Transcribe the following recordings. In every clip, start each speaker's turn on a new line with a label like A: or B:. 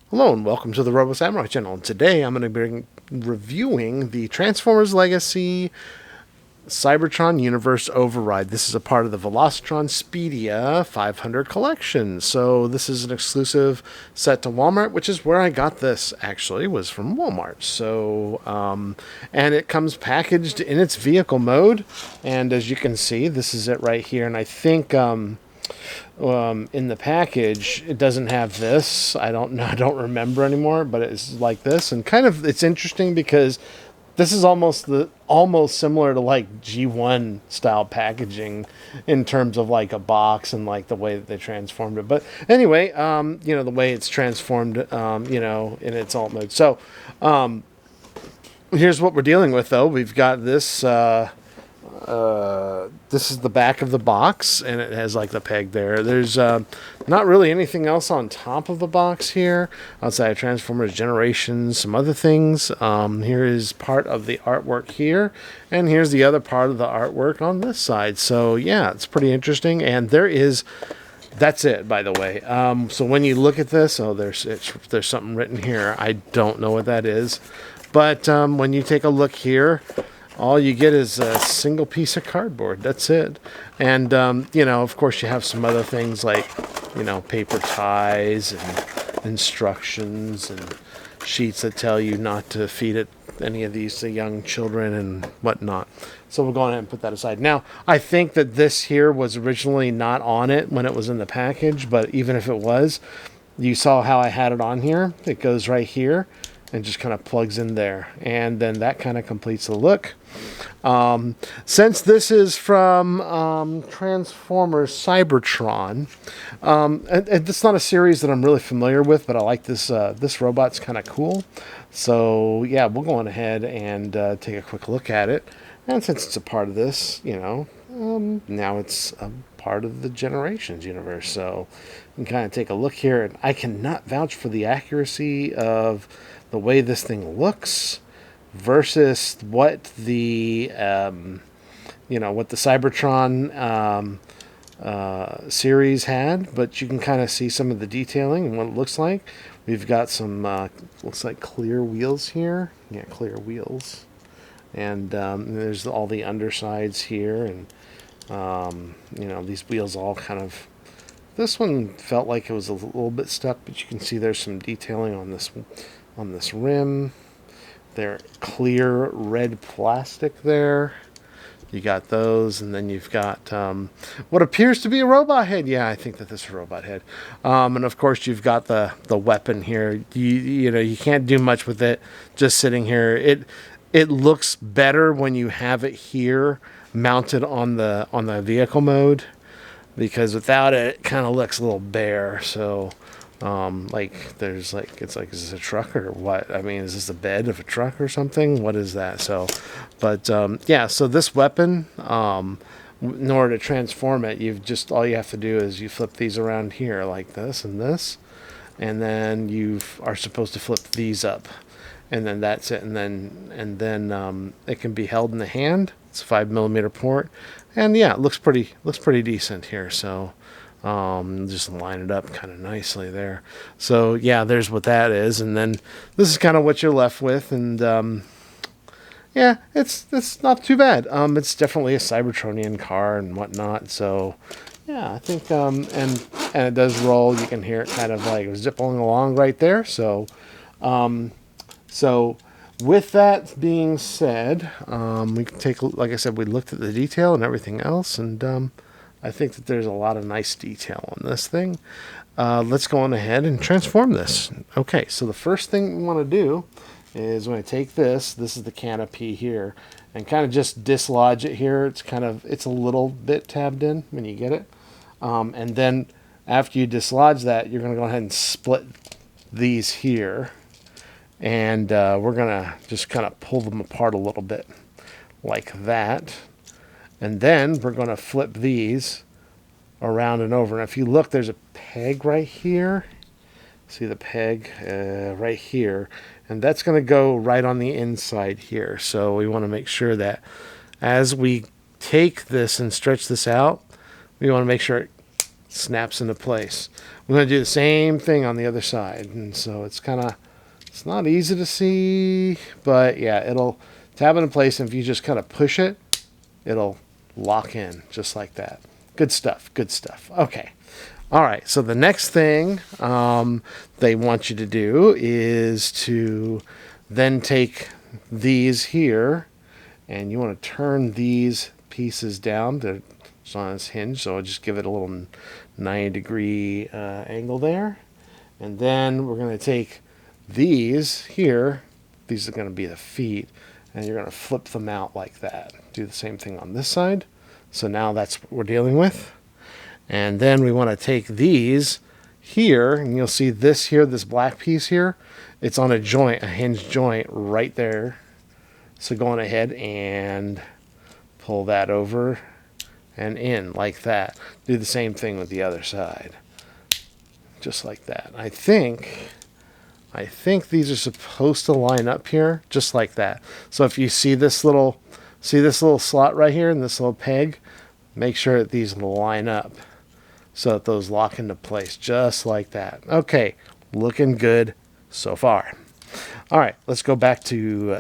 A: Hello and welcome to the Robo Samurai channel. And today I'm going to be reviewing the Transformers Legacy Cybertron Universe Override. This is a part of the Velocitron Speedia 500 collection. So this is an exclusive set to Walmart, which is where I got this, actually, was from Walmart. So, and it comes packaged in its vehicle mode. And as you can see, this is it right here. And I think in the package it doesn't have this. I don't know, I don't remember anymore, but it's like this. And kind of it's interesting because this is almost similar to like G1 style packaging in terms of like a box and like the way that they transformed it. But anyway, the way it's transformed, in its alt mode. So here's what we're dealing with, though. We've got this this is the back of the box, and it has like the peg there. There's not really anything else on top of the box here outside of Transformers Generations, some other things. Here is part of the artwork here, and here's the other part of the artwork on this side. So yeah, it's pretty interesting. And that's it, by the way. So when you look at this, there's something written here. I don't know what that is, but when you take a look here, all you get is a single piece of cardboard. That's it. And, of course, you have some other things like, paper ties and instructions and sheets that tell you not to feed it any of these to young children and whatnot. So we'll go ahead and put that aside. Now, I think that this here was originally not on it when it was in the package, but even if it was, you saw how I had it on here. It goes right here and just kind of plugs in there, and then that kind of completes the look. Since this is from Transformers Cybertron, and it's not a series that I'm really familiar with, but I like this. This robot's kind of cool. So yeah, we'll go on ahead and take a quick look at it. And since it's a part of this, now it's a part of the Generations universe. So you can kind of take a look here, and I cannot vouch for the accuracy of the way this thing looks versus what the what the Cybertron series had, but you can kind of see some of the detailing and what it looks like. We've got some looks like clear wheels here. Yeah, clear wheels, and there's all the undersides here, and these wheels all kind of. This one felt like it was a little bit stuck, but you can see there's some detailing on this rim. They're clear red plastic there. You got those, and then you've got what appears to be a robot head. Yeah, I think that this is a robot head. And of course, you've got the weapon here. You can't do much with it just sitting here. It looks better when you have it here mounted on the vehicle mode, because without it, it kind of looks a little bare. So is this a truck or what? I mean, is this the bed of a truck or something? What is that? So, but so this weapon, in order to transform it, all you have to do is you flip these around here like this, and then you are supposed to flip these up, and then that's it. And then it can be held in the hand. It's a 5mm port, and yeah, it looks pretty decent here. So. Just line it up kind of nicely there. So yeah, there's what that is, and then this is kind of what you're left with, and it's not too bad. It's definitely a Cybertronian car and whatnot. So yeah, I think and it does roll. You can hear it kind of like zipping along right there. So with that being said, we can take, like I said, we looked at the detail and everything else, and I think that there's a lot of nice detail on this thing. Let's go on ahead and transform this. Okay, so the first thing we want to do is when I take this is the canopy here, and kind of just dislodge it here. It's a little bit tabbed in when you get it. And then after you dislodge that, you're going to go ahead and split these here. And we're going to just kind of pull them apart a little bit like that. And then we're going to flip these around and over. And if you look, there's a peg right here. See the peg right here. And that's going to go right on the inside here. So we want to make sure that as we take this and stretch this out, we want to make sure it snaps into place. We're going to do the same thing on the other side. And so it's not easy to see, but yeah, it'll tab into place. And if you just kind of push it, it'll lock in just like that. Good stuff. Good stuff. Okay. All right. So the next thing they want you to do is to then take these here, and you want to turn these pieces down. It's on this hinge, so I'll just give it a little 90-degree angle there. And then we're going to take these here. These are going to be the feet, and you're going to flip them out like that. Do the same thing on this side. So now that's what we're dealing with. And then we want to take these here, and you'll see this here, this black piece here. It's on a joint, a hinge joint right there. So go on ahead and pull that over and in like that. Do the same thing with the other side. Just like that. I think these are supposed to line up here just like that. So if you see this little slot right here and this little peg, make sure that these line up so that those lock into place just like that. Okay, looking good so far. All right, let's go back to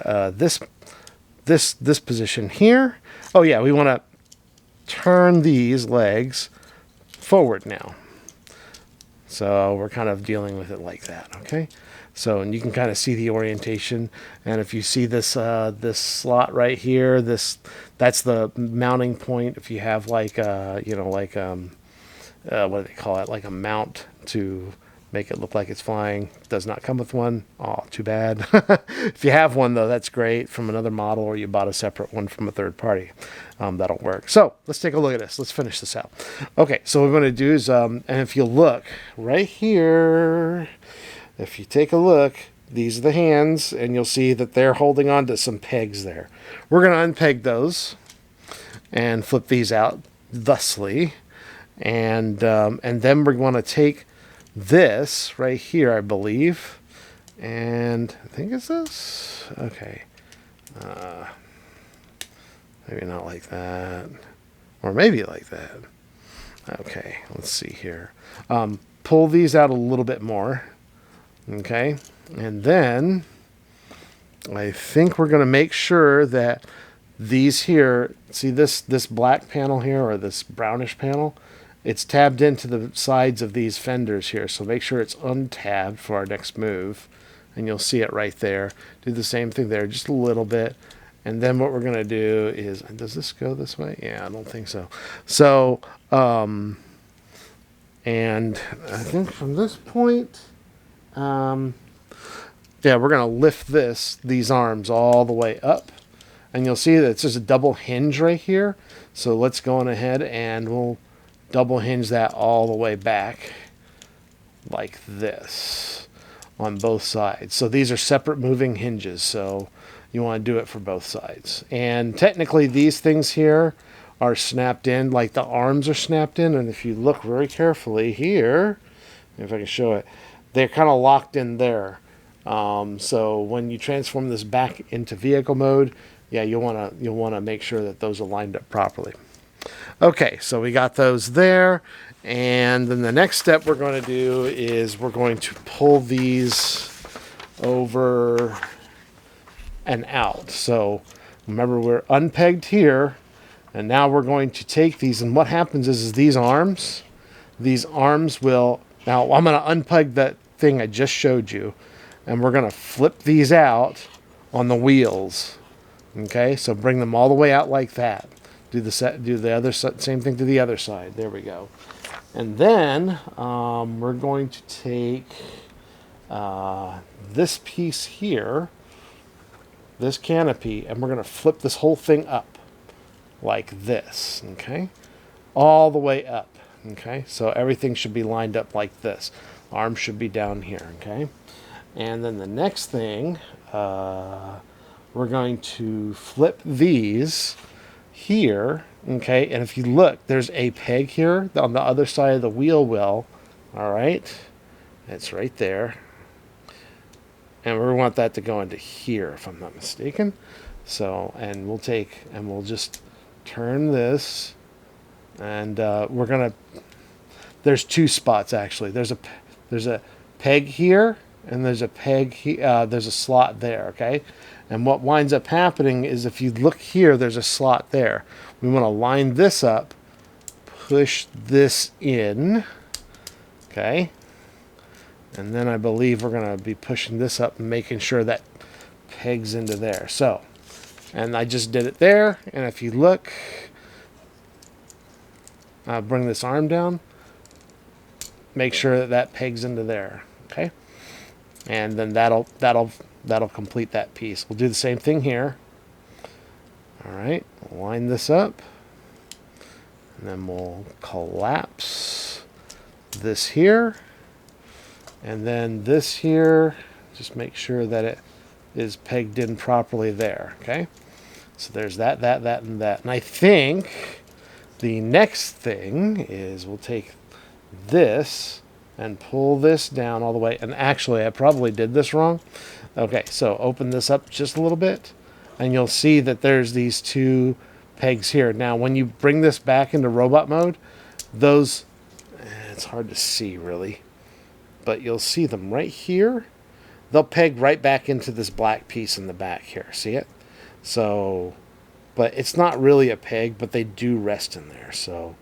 A: this position here. Oh yeah, we want to turn these legs forward now. So we're kind of dealing with it like that, okay? So, and you can kind of see the orientation. And if you see this this slot right here, that's the mounting point. If you have like what do they call it? Like a mount to make it look like it's flying. Does not come with one. Oh, too bad. If you have one though, that's great from another model, or you bought a separate one from a third party. That'll work. So let's take a look at this. Let's finish this out. Okay, so what we're going to do is, and if you look right here, if you take a look, these are the hands, and you'll see that they're holding on to some pegs there. We're going to unpeg those and flip these out thusly, and then we're going to take this right here, I believe, and I think it's this. Okay, maybe not like that, or maybe like that. Okay, let's see here. Pull these out a little bit more. Okay, and then I think we're going to make sure that these here, see this black panel here, or this brownish panel, it's tabbed into the sides of these fenders here. So make sure it's untabbed for our next move, and you'll see it right there. Do the same thing there, just a little bit. And then what we're going to do is, does this go this way? Yeah, I don't think so. So, and I think from this point, yeah, we're going to lift these arms all the way up, and you'll see that it's just a double hinge right here. So let's go on ahead and we'll double hinge that all the way back like this on both sides. So these are separate moving hinges, so you want to do it for both sides. And technically these things here are snapped in, like the arms are snapped in, and if you look very carefully here, if I can show it, they're kind of locked in there. So when you transform this back into vehicle mode, yeah, you'll want to make sure that those are lined up properly. Okay, so we got those there, and then the next step we're going to do is we're going to pull these over and out. So remember, we're unpegged here, and now we're going to take these, and what happens is these arms will, now I'm going to unpeg that thing I just showed you, and we're going to flip these out on the wheels. Okay, so bring them all the way out like that. Do the other same thing to the other side. There we go. And then we're going to take this piece here, this canopy, and we're going to flip this whole thing up like this. Okay, all the way up. Okay, so everything should be lined up like this. Arms should be down here. Okay, and then the next thing, we're going to flip these here, okay, and if you look, there's a peg here on the other side of the wheel well, all right, it's right there, and we want that to go into here, if I'm not mistaken. So, and we'll just turn this, and we're gonna, there's two spots actually. There's a peg here, and there's a peg there's a slot there, okay? And what winds up happening is if you look here, there's a slot there. We want to line this up, push this in, okay? And then I believe we're going to be pushing this up and making sure that pegs into there. So, and I just did it there. And if you look, I'll bring this arm down, make sure that that pegs into there, okay? And then that'll complete that piece. We'll do the same thing here. All right, line this up, and then we'll collapse this here, and then this here. Just make sure that it is pegged in properly there, okay? So there's that, and that. And I think the next thing is we'll take this and pull this down all the way. And actually, I probably did this wrong. Okay, so open this up just a little bit, and you'll see that there's these two pegs here. Now, when you bring this back into robot mode, those, it's hard to see really, but you'll see them right here. They'll peg right back into this black piece in the back here. See it? So, but it's not really a peg, but they do rest in there. So,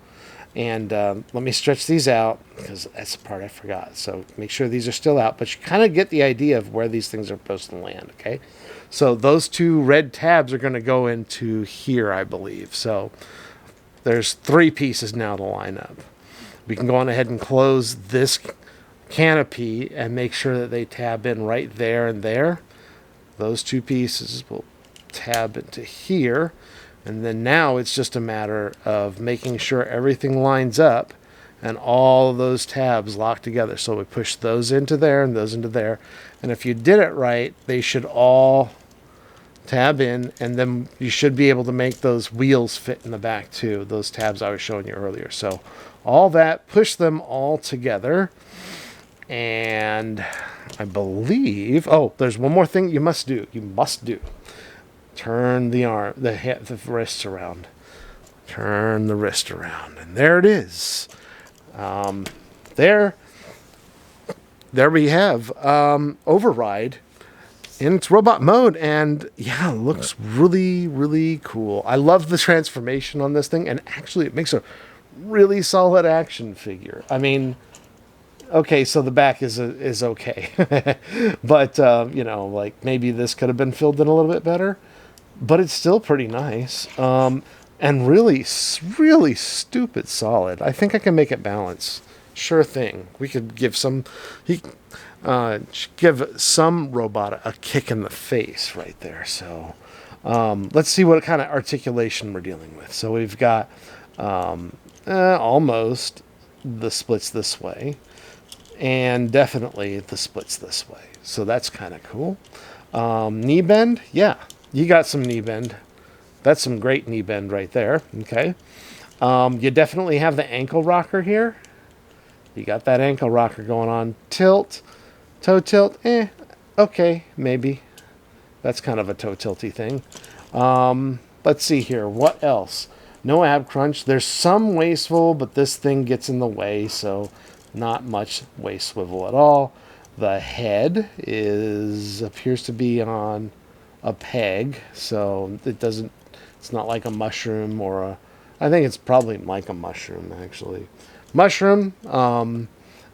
A: and let me stretch these out because that's the part I forgot. So make sure these are still out, but you kind of get the idea of where these things are supposed to land, okay? So those two red tabs are going to go into here, I believe. So there's three pieces now to line up. We can go on ahead and close this canopy and make sure that they tab in right there and there. Those two pieces will tab into here. And then now it's just a matter of making sure everything lines up and all of those tabs lock together. So we push those into there and those into there. And if you did it right, they should all tab in, and then you should be able to make those wheels fit in the back too, those tabs I was showing you earlier. So all that, push them all together. And I believe, oh, there's one more thing you must do. You must do. Turn the arm, the wrists around. Turn the wrist around, and there it is. There we have Override in its robot mode, and yeah, it looks really, really cool. I love the transformation on this thing, and actually, it makes a really solid action figure. I mean, okay, so the back is okay, but you know, like maybe this could have been filled in a little bit better. But it's still pretty nice, and really, really stupid solid. I think I can make it balance. Sure thing. We could give give some robot a kick in the face right there. So let's see what kind of articulation we're dealing with. So we've got almost the splits this way, and definitely the splits this way. So that's kind of cool. Knee bend, yeah. You got some knee bend. That's some great knee bend right there. Okay. You definitely have the ankle rocker here. You got that ankle rocker going on. Tilt. Toe tilt. Okay, maybe. That's kind of a toe tilty thing. Let's see here. What else? No ab crunch. There's some waist swivel, but this thing gets in the way, so not much waist swivel at all. The head appears to be on a peg, so it's not like a mushroom or I think it's probably like a mushroom actually. Mushroom,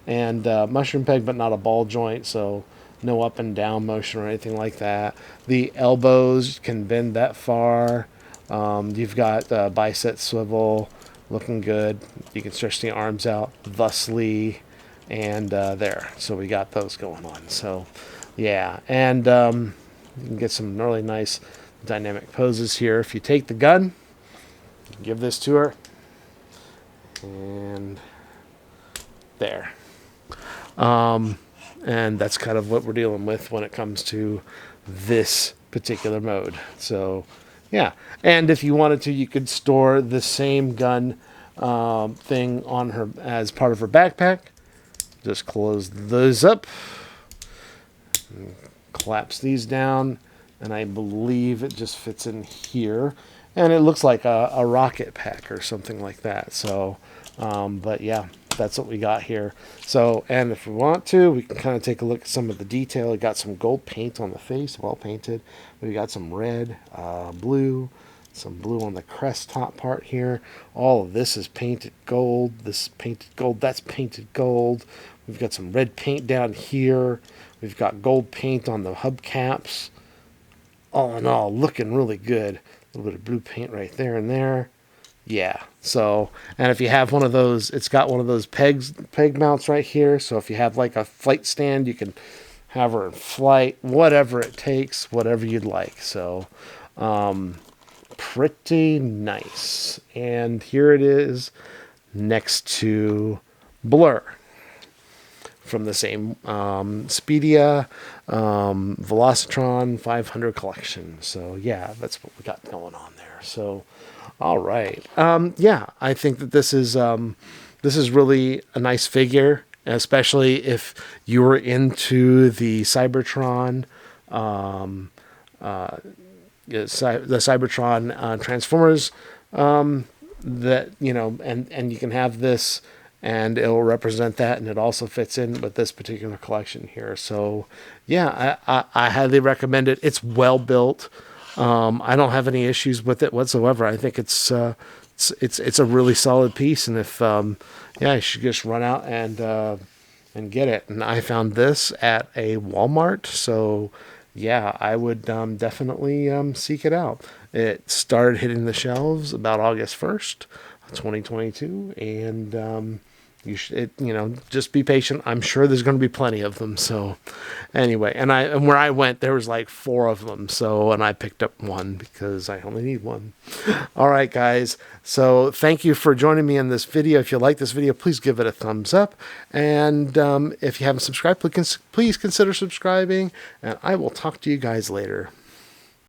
A: and mushroom peg, but not a ball joint, so no up and down motion or anything like that. The elbows can bend that far. You've got bicep swivel, looking good. You can stretch the arms out thusly, and there. So we got those going on. So yeah, and you can get some really nice dynamic poses here. If you take the gun, give this to her, and there. And that's kind of what we're dealing with when it comes to this particular mode. So yeah, and if you wanted to, you could store the same gun thing on her as part of her backpack. Just close those up. Collapse these down, and I believe it just fits in here, and it looks like a rocket pack or something like that. So but yeah, that's what we got here. So, and if we want to, we can kind of take a look at some of the detail. We got some gold paint on the face, well painted. We got some red, blue, some blue on the crest top part here. All of this is painted gold. This is painted gold. That's painted gold. We've got some red paint down here. We've got gold paint on the hubcaps. All in all, looking really good. A little bit of blue paint right there and there. Yeah. So, and if you have one of those, it's got one of those peg mounts right here. So if you have like a flight stand, you can have her in flight, whatever it takes, whatever you'd like. So, pretty nice. And here it is next to Blur from the same Speedia Velocitron 500 collection. So yeah, that's what we got going on there. So all right, yeah, I think that this is really a nice figure, especially if you were into the Cybertron, the Cybertron Transformers, that, you know, and you can have this, and it'll represent that, and it also fits in with this particular collection here. So yeah, I highly recommend it. It's well built. I don't have any issues with it whatsoever. I think it's a really solid piece, and if yeah, you should just run out and get it. And I found this at a Walmart, so yeah, I would definitely seek it out. It started hitting the shelves about August 1st, 2022, and you should, you know, just be patient. I'm sure there's going to be plenty of them. So anyway, and where I went, there was like 4 of them. So, and I picked up one because I only need one. All right, guys. So thank you for joining me in this video. If you like this video, please give it a thumbs up. And if you haven't subscribed, please consider subscribing. And I will talk to you guys later.